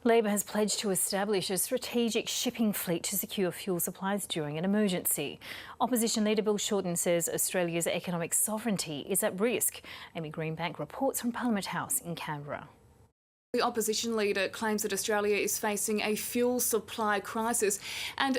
Labor has pledged to establish a strategic shipping fleet to secure fuel supplies during an emergency. Opposition leader Bill Shorten says Australia's economic sovereignty is at risk. Amy Greenbank reports from Parliament House in Canberra. The opposition leader claims that Australia is facing a fuel supply crisis and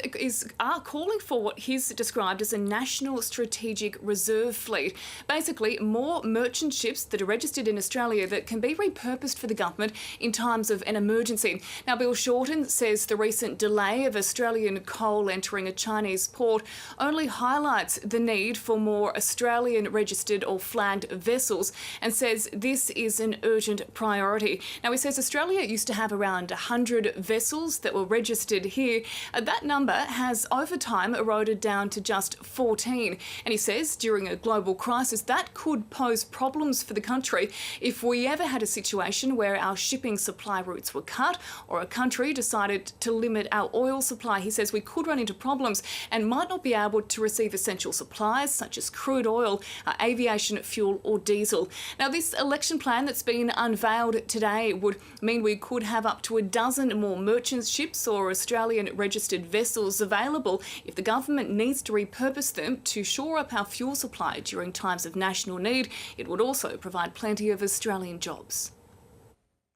are calling for what he's described as a national strategic reserve fleet. Basically, more merchant ships that are registered in Australia that can be repurposed for the government in times of an emergency. Now, Bill Shorten says the recent delay of Australian coal entering a Chinese port only highlights the need for more Australian registered or flagged vessels and says this is an urgent priority. Now, he says Australia used to have around 100 vessels that were registered here. That number has over time eroded down to just 14. And he says during a global crisis that could pose problems for the country if we ever had a situation where our shipping supply routes were cut or a country decided to limit our oil supply. He says we could run into problems and might not be able to receive essential supplies such as crude oil, aviation fuel or diesel. Now, this election plan that's been unveiled today would mean we could have up to a dozen more merchant ships or Australian registered vessels available if the government needs to repurpose them to shore up our fuel supply during times of national need. It would also provide plenty of Australian jobs.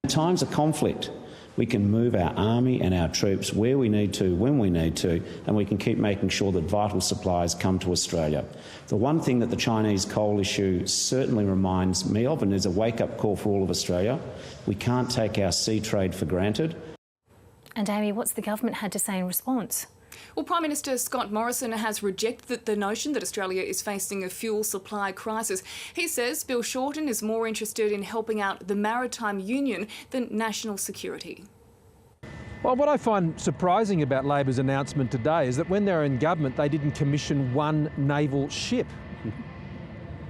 In times of conflict, we can move our army and our troops where we need to, when we need to, and we can keep making sure that vital supplies come to Australia. The one thing that the Chinese coal issue certainly reminds me of, and is a wake-up call for all of Australia, we can't take our sea trade for granted. And Amy, what's the government had to say in response? Well, Prime Minister Scott Morrison has rejected the notion that Australia is facing a fuel supply crisis. He says Bill Shorten is more interested in helping out the Maritime Union than national security. Well, what I find surprising about Labor's announcement today is that when they were in government, they didn't commission one naval ship.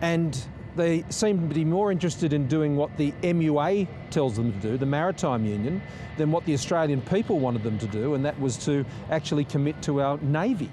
And they seem to be more interested in doing what the MUA tells them to do, the Maritime Union, than what the Australian people wanted them to do, and that was to actually commit to our Navy.